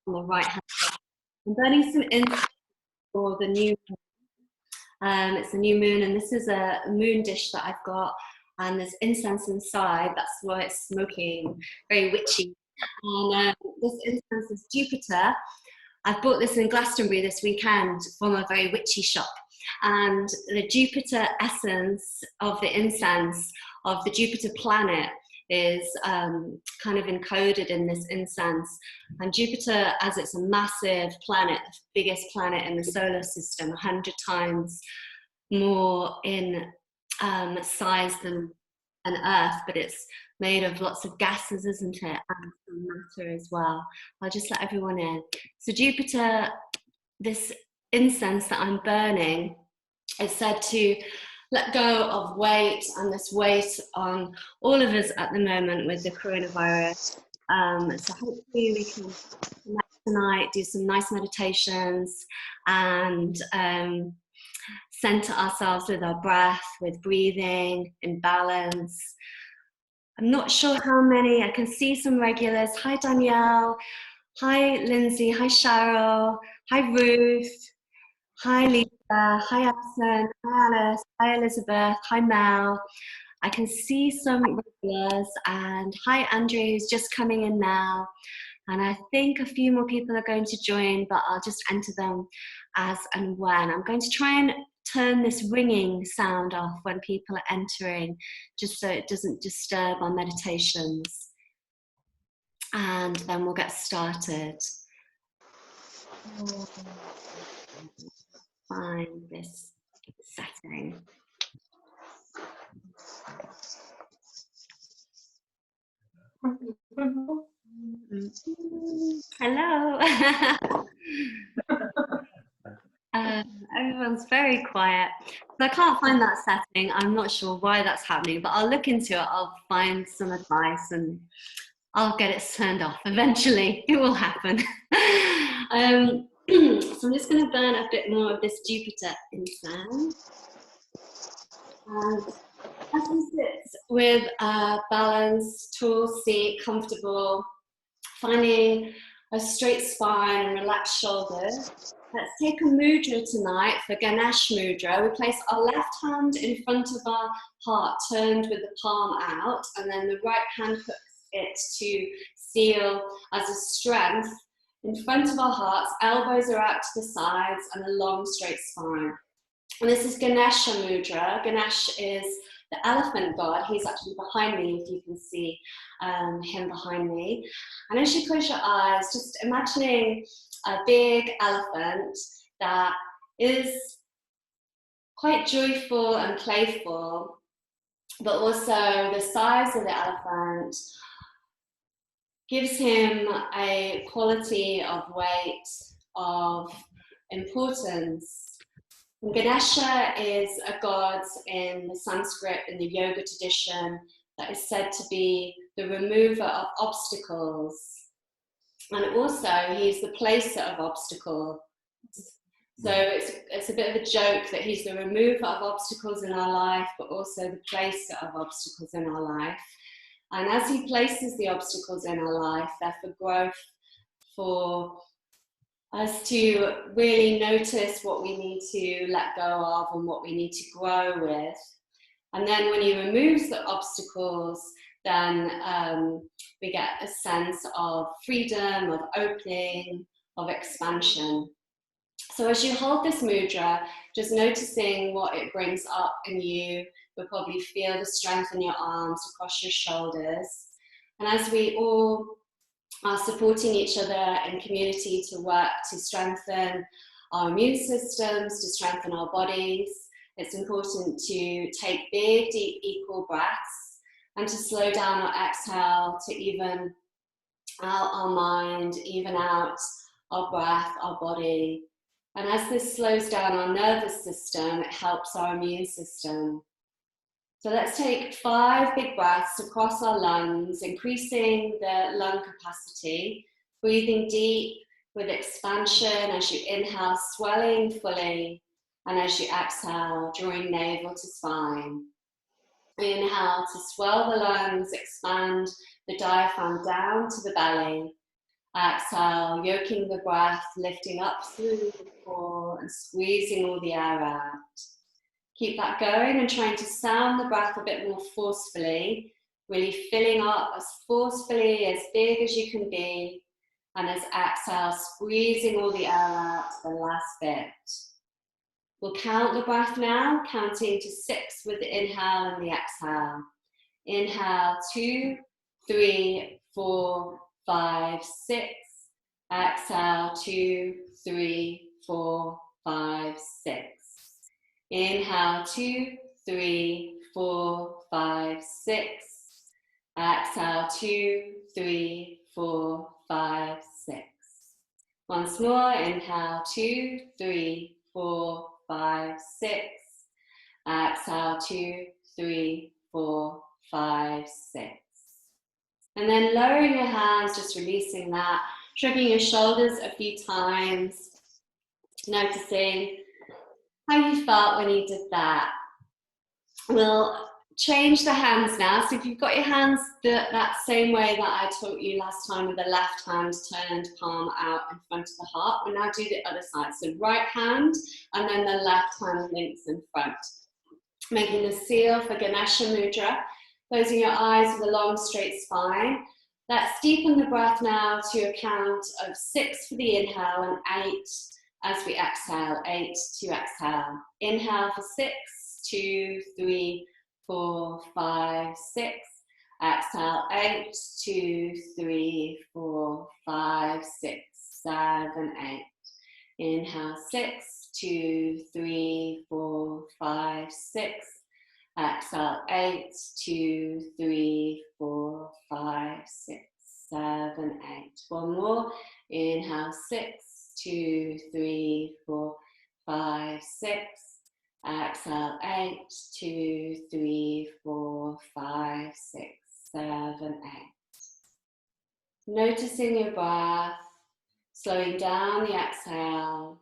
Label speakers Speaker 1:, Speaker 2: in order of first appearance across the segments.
Speaker 1: on the right hand side. I'm burning some incense for the new moon. It's a new moon, and this is a moon dish that I've got, and there's incense inside. That's why it's smoking, very witchy. And this incense is Jupiter. I bought this in Glastonbury this weekend from a very witchy shop. And the Jupiter essence of the incense of the Jupiter planet is kind of encoded in this incense. And Jupiter, as it's a massive planet, the biggest planet in the solar system, 100 times more in size than an Earth, but it's made of lots of gases, isn't it? And some matter as well. I'll just let everyone in. So Jupiter, this incense that I'm burning, is said to let go of weight, and this weight on all of us at the moment with the coronavirus. So hopefully we can tonight do some nice meditations and center ourselves with our breath, with breathing in balance. I'm not sure how many. I can see some regulars. Hi Danielle, hi Lindsay, hi Cheryl, hi Ruth, hi Lisa, hi Alison, hi Alice, hi Elizabeth, hi Mel. I can see some regulars, and hi Andrew, who's just coming in now. And I think a few more people are going to join, but I'll just enter them as and when. I'm going to try and turn this ringing sound off when people are entering, just so it doesn't disturb our meditations. And then we'll get started. Find this setting. Hello. Everyone's very quiet. So I can't find that setting. I'm not sure why that's happening, but I'll look into it. I'll find some advice and I'll get it turned off eventually. It will happen. So I'm just going to burn a bit more of this Jupiter incense. And as we sit with a balanced, tall seat, comfortable, finding a straight spine and relaxed shoulders, let's take a mudra tonight for Ganesha Mudra. We place our left hand in front of our heart, turned with the palm out, and then the right hand hooks it to seal as a strength in front of our hearts. Elbows are out to the sides and a long straight spine. And this is Ganesha Mudra. Ganesh is the elephant god. He's actually behind me, if you can see him behind me. And as you close your eyes, just imagining a big elephant that is quite joyful and playful, but also the size of the elephant gives him a quality of weight, of importance. And Ganesha is a god in the Sanskrit, in the yoga tradition, that is said to be the remover of obstacles. And also, he's the placer of obstacles. So it's a bit of a joke that he's the remover of obstacles in our life, but also the placer of obstacles in our life. And as he places the obstacles in our life, they're for growth, for us to really notice what we need to let go of and what we need to grow with. And then when he removes the obstacles, then we get a sense of freedom, of opening, of expansion. So as you hold this mudra, just noticing what it brings up in you, you'll probably feel the strength in your arms, across your shoulders. And as we all are supporting each other in community to work to strengthen our immune systems, to strengthen our bodies, it's important to take big, deep, equal breaths and to slow down our exhale, to even out our mind, even out our breath, our body. And as this slows down our nervous system, it helps our immune system. So let's take 5 big breaths across our lungs, increasing the lung capacity, breathing deep with expansion as you inhale, swelling fully, and as you exhale, drawing navel to spine. Inhale to swell the lungs, expand the diaphragm down to the belly. Exhale, yoking the breath, lifting up through the core and squeezing all the air out. Keep that going and trying to sound the breath a bit more forcefully, really filling up as forcefully, as big as you can be. And as exhale, squeezing all the air out to the last bit. We'll count the breath now, counting to 6 with the inhale and the exhale. Inhale, 2, 3, 4, 5, 6. Exhale, 2, 3, 4, 5, 6. Inhale, 2, 3, 4, 5, 6. Exhale, 2, 3, 4, 5, 6. Once more, inhale, 2, 3, 4, 5, 6. Exhale, 2, 3, 4, 5, 6. And then lowering your hands, just releasing that, shrugging your shoulders a few times, noticing how you felt when you did that. We'll change the hands now. So if you've got your hands that same way that I taught you last time, with the left hand turned palm out in front of the heart, we'll now do the other side. So right hand and then the left hand links in front. Making the seal for Ganesha Mudra. Closing your eyes with a long straight spine. Let's deepen the breath now to a count of 6 for the inhale and 8 as we exhale. 8 to exhale. Inhale for 6, 2, 3, 4, 5, 6. Exhale, 8, 2, 3, 4, 5, 6, 7, 8. Inhale, 6, 2, 3, 4, 5, 6. Exhale, 8, 2, 3, 4, 5, 6, 7, 8. One more. Inhale, 6, 2, 3, 4, 5, 6. Exhale, 8, 2, 3, 4, 5, 6, 7, 8. Noticing your breath, slowing down the exhale.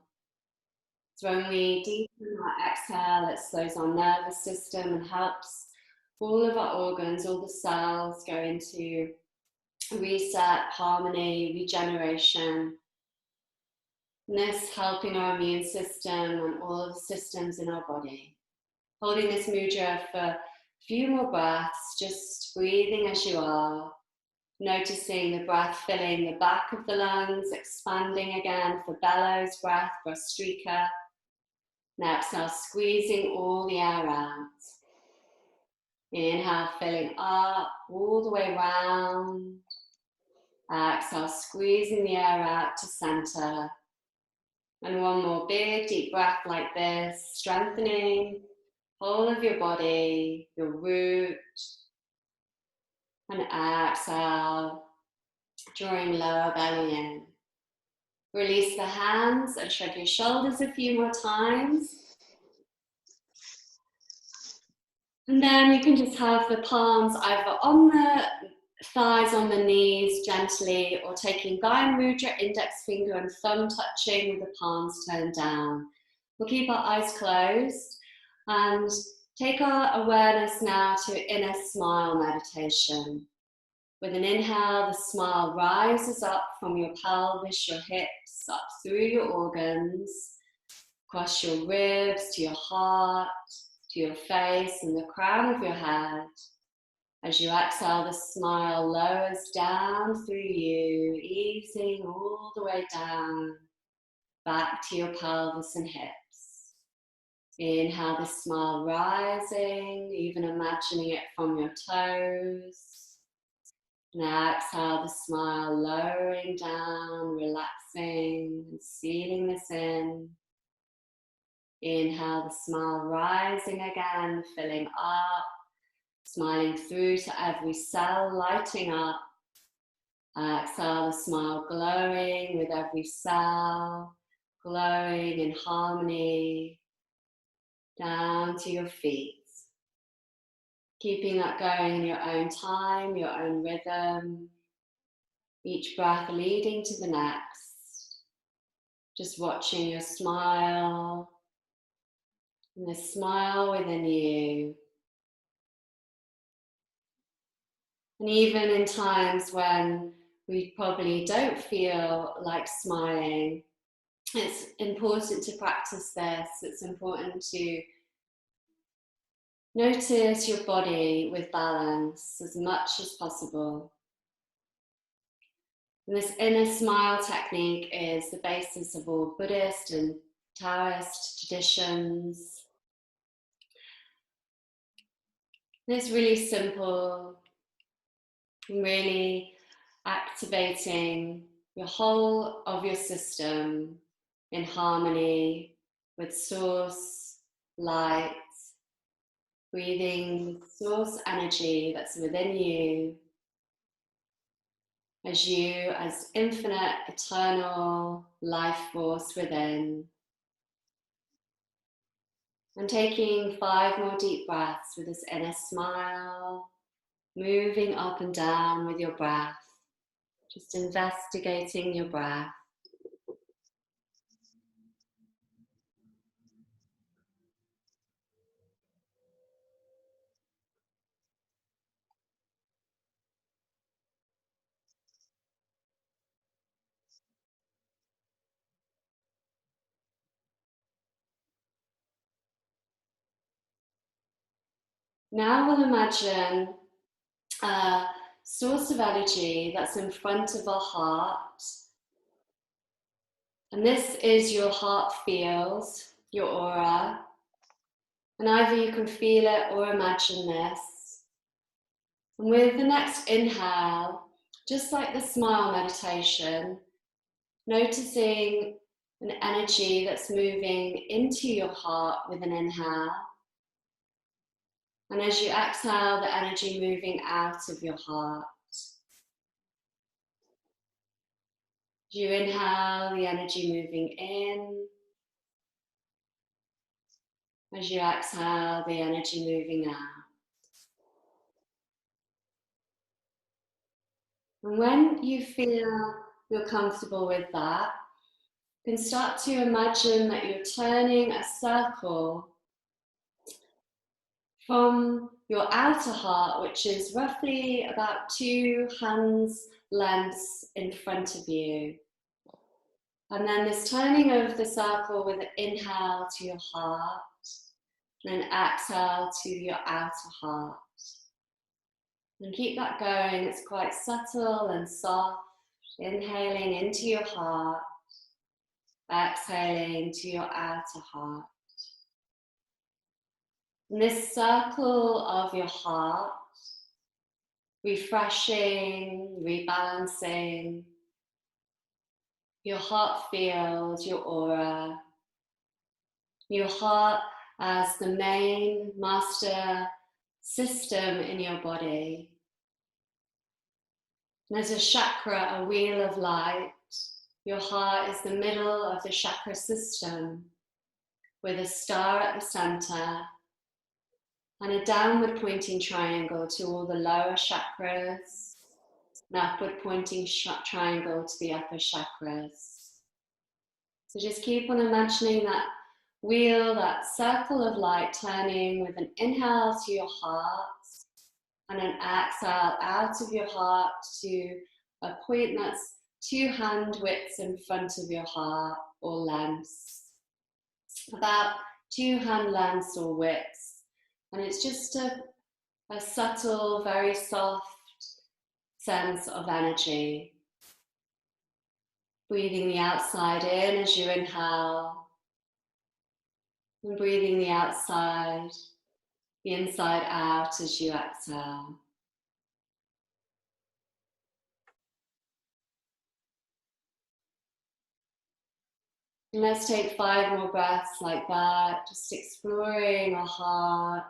Speaker 1: So when we deepen our exhale, it slows our nervous system and helps all of our organs, all the cells go into reset, harmony, regeneration. And this helping our immune system and all of the systems in our body. Holding this mudra for a few more breaths, just breathing as you are. Noticing the breath filling the back of the lungs, expanding again for bellows breath, Vastrika. Now exhale, squeezing all the air out. Inhale, filling up all the way round. Exhale, squeezing the air out to center. And one more big deep breath like this, strengthening whole of your body, your root. And exhale, drawing lower belly in. Release the hands and shrug your shoulders a few more times. And then you can just have the palms either on the thighs, on the knees gently, or taking Gaya Mudra, index finger and thumb touching with the palms turned down. We'll keep our eyes closed and take our awareness now to inner smile meditation. With an inhale, the smile rises up from your pelvis, your hips, up through your organs, across your ribs, to your heart, to your face and the crown of your head. As you exhale, the smile lowers down through you, easing all the way down, back to your pelvis and hips. Inhale, the smile rising, even imagining it from your toes. Now exhale, the smile lowering down, relaxing and sealing this in. Inhale, the smile rising again, filling up, smiling through to every cell, lighting up. Exhale, the smile glowing with every cell, glowing in harmony, down to your feet. Keeping that going in your own time, your own rhythm, each breath leading to the next. Just watching your smile, and the smile within you. And even in times when we probably don't feel like smiling. It's important to practice this. It's important to notice your body with balance as much as possible. And this inner smile technique is the basis of all Buddhist and Taoist traditions. And it's really simple, really activating your whole of your system in harmony with source, light, breathing source energy that's within you as infinite, eternal life force within. And taking 5 more deep breaths with this inner smile, moving up and down with your breath, just investigating your breath. Now we'll imagine a source of energy that's in front of our heart. And this is your heart field, your aura. And either you can feel it or imagine this. And with the next inhale, just like the smile meditation, noticing an energy that's moving into your heart with an inhale. And as you exhale, the energy moving out of your heart. As you inhale, the energy moving in. As you exhale, the energy moving out. And when you feel you're comfortable with that, you can start to imagine that you're turning a circle from your outer heart, which is roughly about 2 hands lengths in front of you. And then this turning of the circle with an inhale to your heart, and then exhale to your outer heart. And keep that going, it's quite subtle and soft. Inhaling into your heart, exhaling to your outer heart. And this circle of your heart, refreshing, rebalancing your heart field, your aura, your heart as the main master system in your body. And as a chakra, a wheel of light, your heart is the middle of the chakra system with a star at the center and a downward pointing triangle to all the lower chakras, an upward pointing triangle to the upper chakras. So just keep on imagining that wheel, that circle of light turning with an inhale to your heart and an exhale out of your heart to a point that's 2 hand widths in front of your heart or lengths. About 2 hand lengths or widths. And it's just a subtle, very soft sense of energy. Breathing the outside in as you inhale, and breathing the outside, the inside out as you exhale. And let's take 5 more breaths like that, just exploring our heart.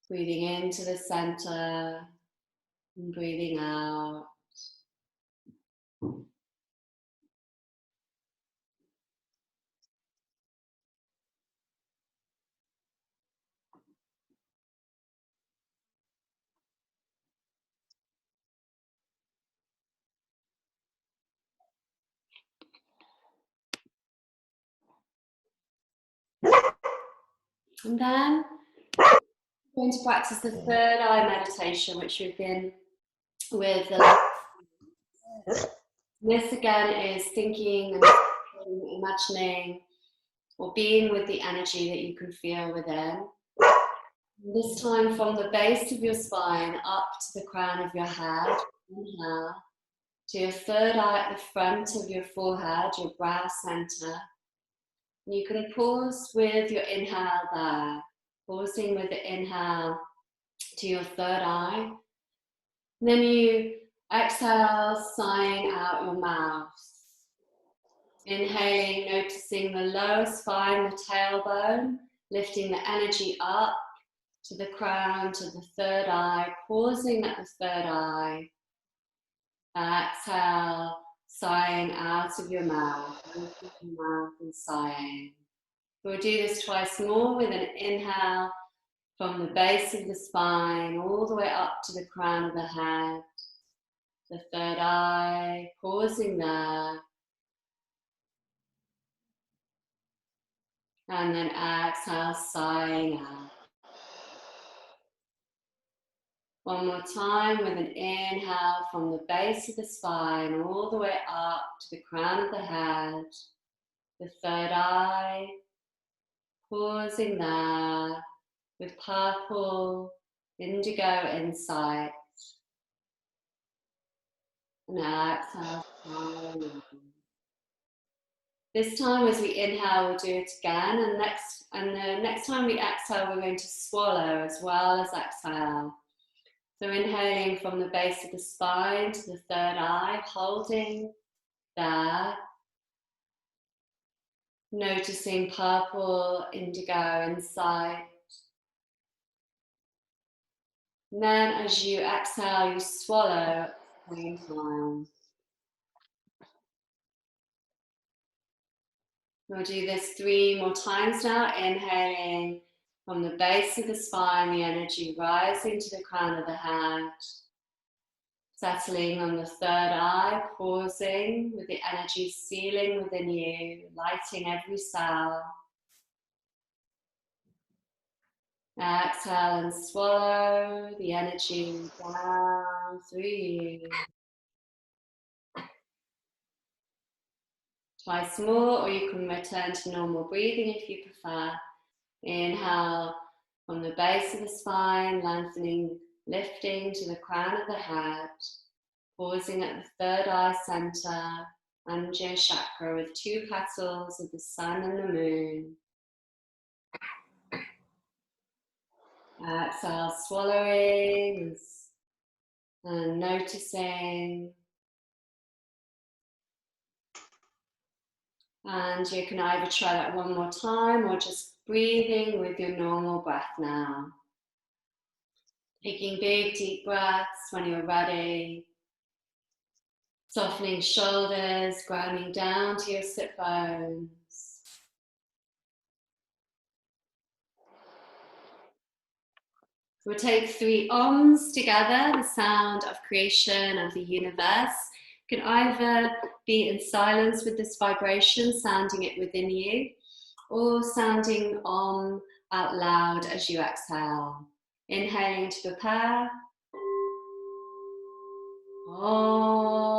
Speaker 1: Breathing into the center and breathing out. And then we're going to practice the third eye meditation, which we've been with the this again is thinking and imagining or being with the energy that you can feel within. This time from the base of your spine up to the crown of your head. Inhale to your third eye at the front of your forehead, your brow center. And you can pause with your inhale there, pausing with the inhale to your third eye. And then you exhale, sighing out your mouth. Inhaling, noticing the lower spine, the tailbone, lifting the energy up to the crown, to the third eye, pausing at the third eye. Exhale, sighing out of your mouth, opening your mouth and sighing. We'll do this twice more with an inhale from the base of the spine all the way up to the crown of the head, the third eye, pausing there. And then exhale, sighing out. One more time with an inhale from the base of the spine all the way up to the crown of the head, the third eye, pausing there with purple, indigo insight. And exhale, sighing out. This time as we inhale, we'll do it again, and the next time we exhale, we're going to swallow as well as exhale. So inhaling from the base of the spine to the third eye, holding there, noticing purple, indigo inside. And then as you exhale, you swallow at the same time. We'll do this 3 more times now, inhaling from the base of the spine, the energy rising to the crown of the head. Settling on the third eye, pausing with the energy sealing within you, lighting every cell. Exhale and swallow the energy down through you. Twice more, or you can return to normal breathing if you prefer. Inhale from the base of the spine, lengthening, lifting to the crown of the head, pausing at the third eye center, Anjali chakra with 2 petals of the sun and the moon. Exhale, swallowing and noticing. And you can either try that one more time or just breathing with your normal breath now. Taking big, deep breaths when you're ready. Softening shoulders, grounding down to your sit bones. We'll take 3 ohms together, the sound of creation of the universe. You can either be in silence with this vibration, sounding it within you, or sounding om out loud as you exhale. Inhaling to prepare. Om.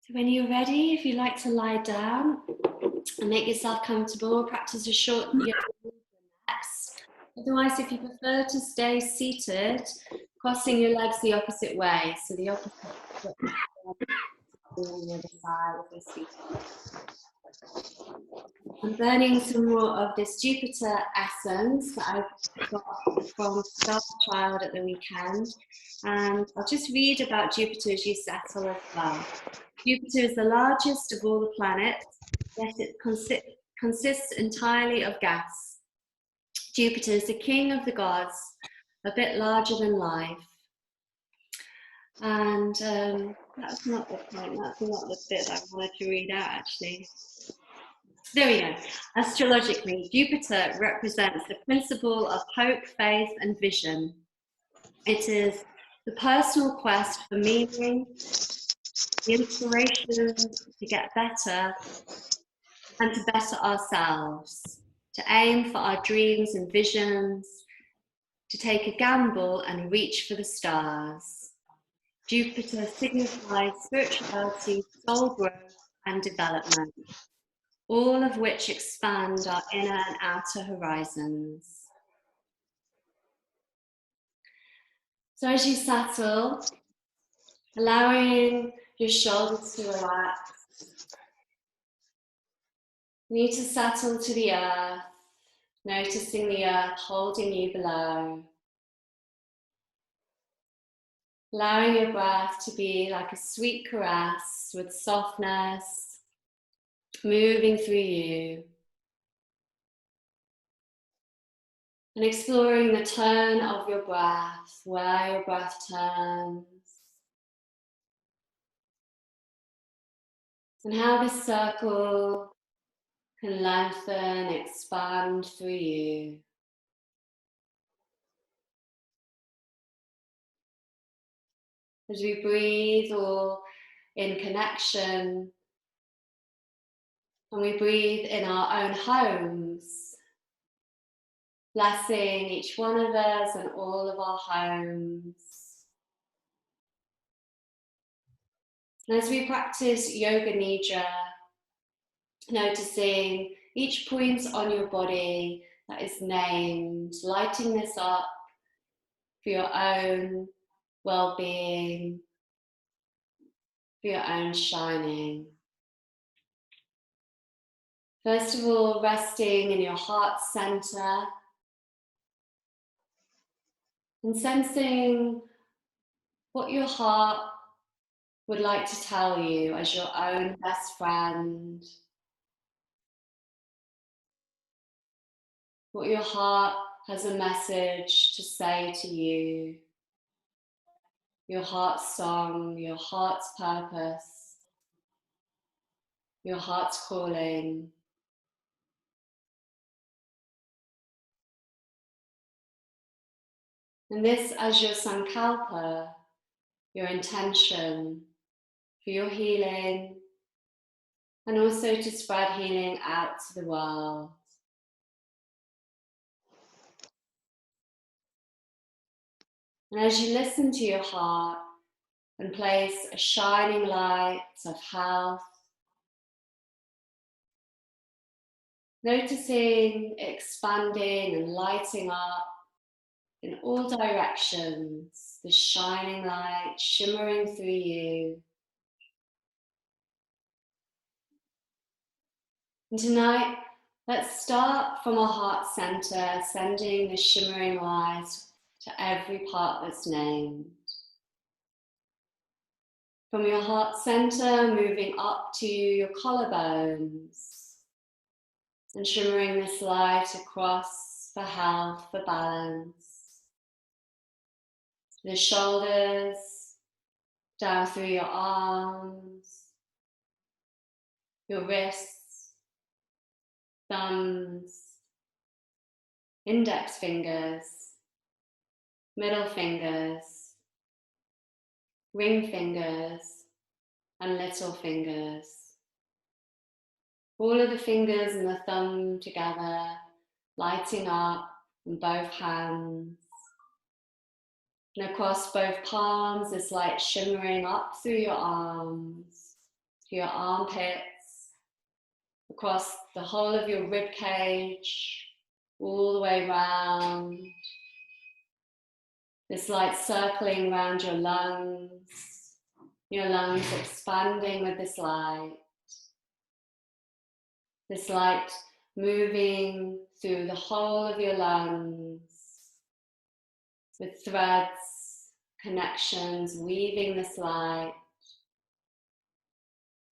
Speaker 1: So when you're ready, if you like to lie down and make yourself comfortable, practice a short yoga. Otherwise, if you prefer to stay seated, crossing your legs the opposite way, so the opposite on the other side of your seat. I'm burning some more of this Jupiter essence that I've got from Star Child at the weekend, and I'll just read about Jupiter as you settle as well. Jupiter is the largest of all the planets, yet it consists entirely of gas. Jupiter is the king of the gods, a bit larger than life. And that's not the point, that's not the bit I wanted to read out actually. There we go. Astrologically, Jupiter represents the principle of hope, faith, and vision. It is the personal quest for meaning, the inspiration to get better and to better ourselves, to aim for our dreams and visions, to take a gamble and reach for the stars. Jupiter signifies spirituality, soul growth, and development, all of which expand our inner and outer horizons. So as you settle, allowing your shoulders to relax, you need to settle to the earth, noticing the earth holding you below. Allowing your breath to be like a sweet caress with softness, moving through you. And exploring the turn of your breath, where your breath turns. And how this circle can lengthen, expand through you. As we breathe all in connection, and we breathe in our own homes, blessing each one of us and all of our homes. And as we practice Yoga Nidra, noticing each point on your body that is named, lighting this up for your own well-being, for your own shining. First of all, resting in your heart center and sensing what your heart would like to tell you as your own best friend. What your heart has a message to say to you. Your heart's song, your heart's purpose, your heart's calling. And this as your sankalpa, your intention for your healing, and also to spread healing out to the world. And as you listen to your heart and place a shining light of health, noticing it expanding and lighting up in all directions, the shining light shimmering through you. And tonight, let's start from our heart center, sending the shimmering light to every part that's named. From your heart center, moving up to your collarbones and shimmering this light across for health, for balance. The shoulders, down through your arms, your wrists, thumbs, index fingers, middle fingers, ring fingers, and little fingers. All of the fingers and the thumb together, lighting up in both hands. And across both palms, this light shimmering up through your arms, to your armpits, across the whole of your rib cage, all the way round. This light circling around your lungs expanding with this light. This light moving through the whole of your lungs with threads, connections, weaving this light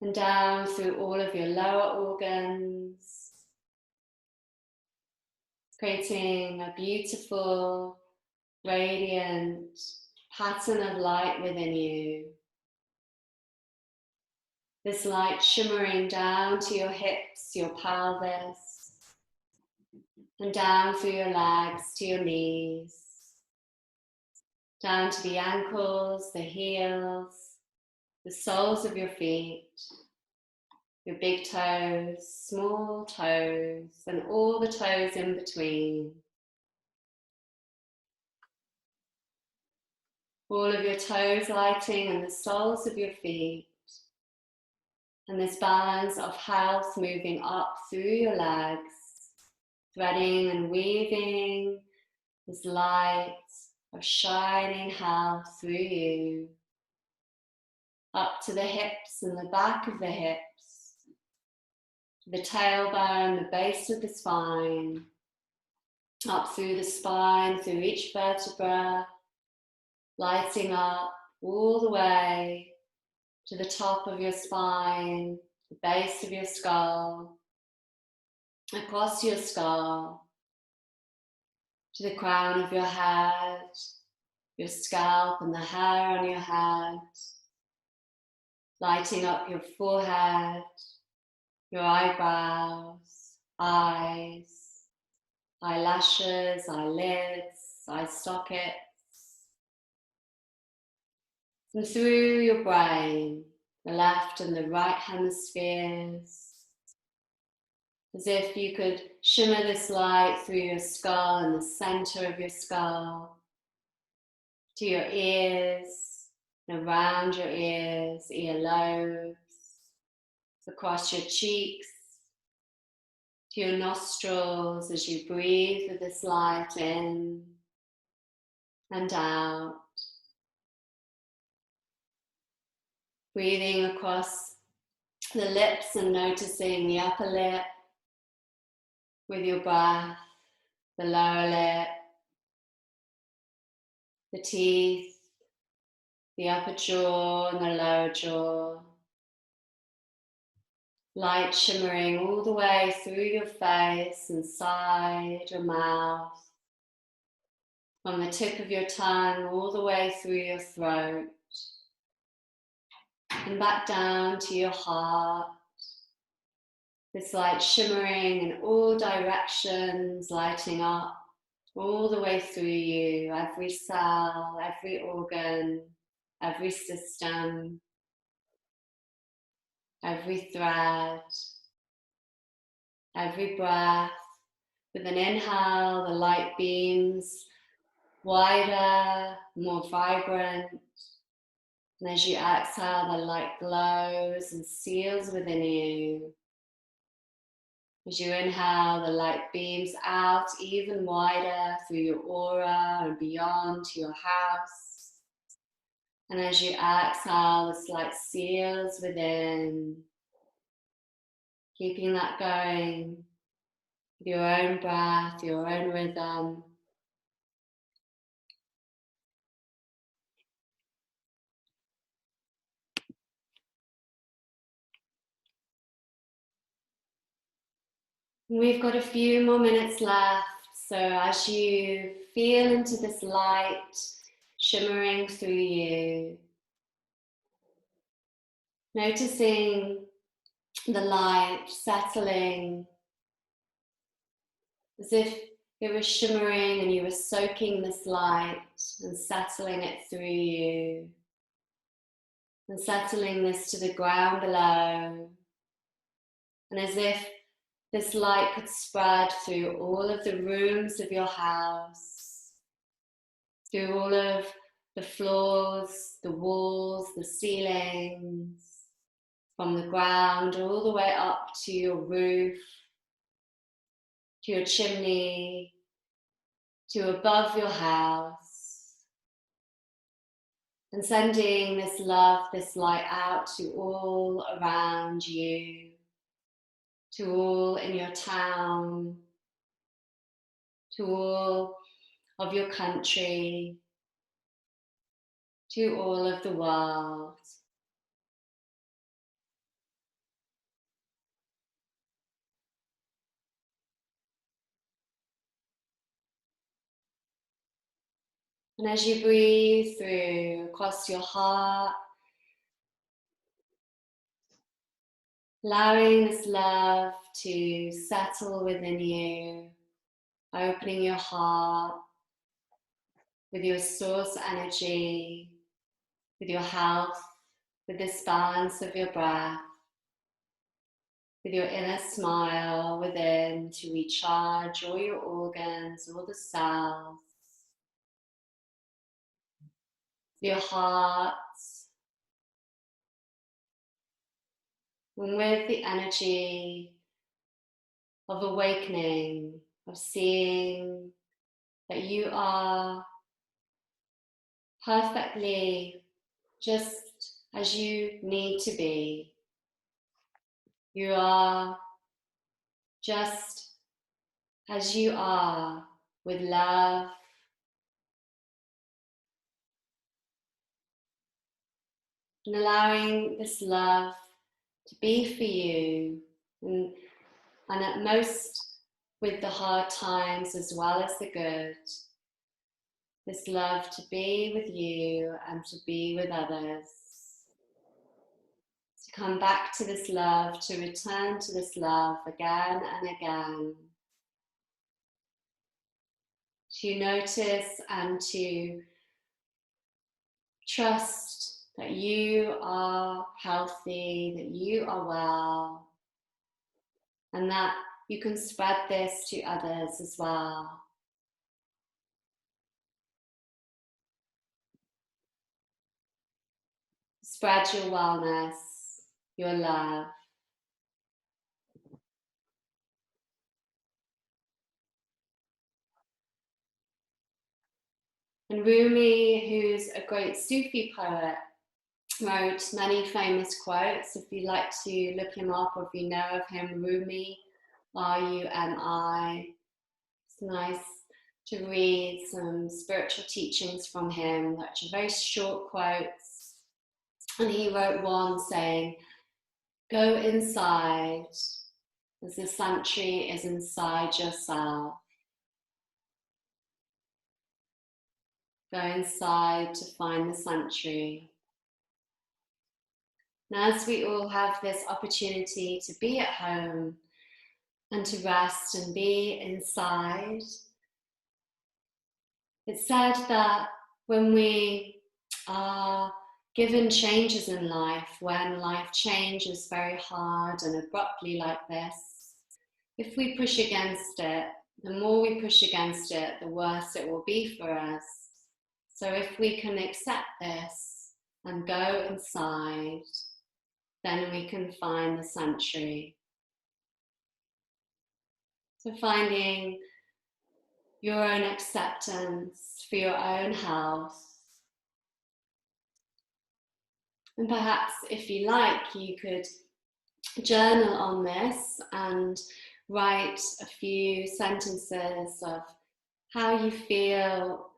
Speaker 1: and down through all of your lower organs, creating a beautiful, radiant pattern of light within you. This light shimmering down to your hips, your pelvis, and down through your legs to your knees, down to the ankles, the heels, the soles of your feet, your big toes, small toes, and all the toes in between. All of your toes lighting and the soles of your feet. And this balance of health moving up through your legs, threading and weaving this light of shining health through you, up to the hips and the back of the hips, the tailbone, the base of the spine, up through the spine, through each vertebra, lighting up all the way to the top of your spine, the base of your skull, across your skull, to the crown of your head, your scalp and the hair on your head, lighting up your forehead, your eyebrows, eyes, eyelashes, eyelids, eye sockets, and through your brain, the left and the right hemispheres, as if you could shimmer this light through your skull and the center of your skull, to your ears, and around your ears, earlobes, across your cheeks, to your nostrils as you breathe with this light in and out. Breathing across the lips and noticing the upper lip with your breath, the lower lip, the teeth, the upper jaw and the lower jaw. Light shimmering all the way through your face, inside your mouth, from the tip of your tongue all the way through your throat, and back down to your heart. This light shimmering in all directions, lighting up all the way through you, every cell, every organ, every system, every thread, every breath. With an inhale, the light beams wider, more vibrant. And as you exhale, the light glows and seals within you. As you inhale, the light beams out even wider through your aura and beyond to your house. And as you exhale, this light seals within, keeping that going with your own breath, your own rhythm. We've got a few more minutes left, so as you feel into this light shimmering through you, noticing the light settling as if it was shimmering and you were soaking this light and settling it through you, and settling this to the ground below, and as if this light could spread through all of the rooms of your house, through all of the floors, the walls, the ceilings, from the ground all the way up to your roof, to your chimney, to above your house, and sending this love, this light out to all around you, to all in your town, to all of your country, to all of the world. And as you breathe through across your heart, allowing this love to settle within you, opening your heart with your source energy, with your health, with this balance of your breath, with your inner smile within to recharge all your organs, all the cells, your heart, and with the energy of awakening, of seeing that you are perfectly just as you need to be. You are just as you are, with love, and allowing this love to be for you, and at most with the hard times as well as the good, this love to be with you and to be with others, to come back to this love, to return to this love again and again, to notice and to trust that you are healthy, that you are well, and that you can spread this to others as well. Spread your wellness, your love. And Rumi, who's a great Sufi poet, wrote many famous quotes. If you'd like to look him up or if you know of him, Rumi, R-U-M-I. It's nice to read some spiritual teachings from him, which are very short quotes. And he wrote one saying, "Go inside as the sanctuary is inside yourself." Go inside to find the sanctuary. And as we all have this opportunity to be at home and to rest and be inside, it's said that when we are given changes in life, when life changes very hard and abruptly like this, if we push against it, the more we push against it, the worse it will be for us. So if we can accept this and go inside, then we can find the sanctuary. So finding your own acceptance for your own health. And perhaps if you like, you could journal on this and write a few sentences of how you feel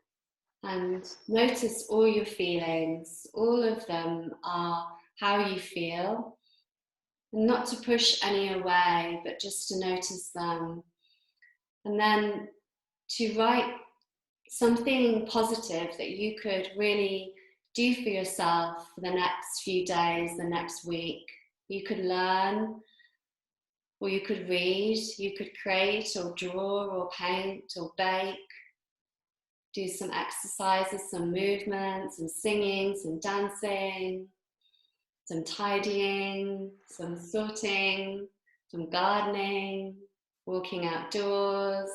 Speaker 1: and notice all your feelings. All of them are how you feel. And not to push any away, but just to notice them. And then to write something positive that you could really do for yourself for the next few days, the next week. You could learn, or you could read, you could create or draw or paint or bake, do some exercises, some movement, some singing, some dancing, some tidying, some sorting, some gardening, walking outdoors,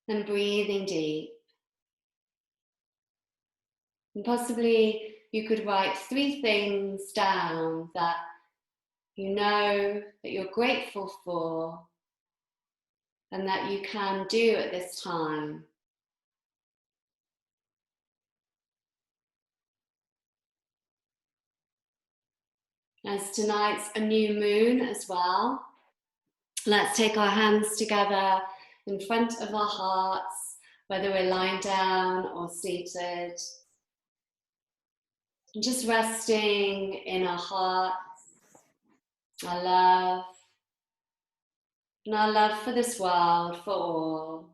Speaker 1: and breathing deep. And possibly you could write 3 things down that you know that you're grateful for and that you can do at this time. As tonight's a new moon as well, let's take our hands together in front of our hearts, whether we're lying down or seated. And just resting in our hearts, our love, and our love for this world, for all.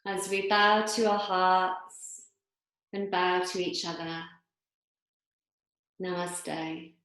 Speaker 1: As we bow to our hearts and bow to each other. Namaste.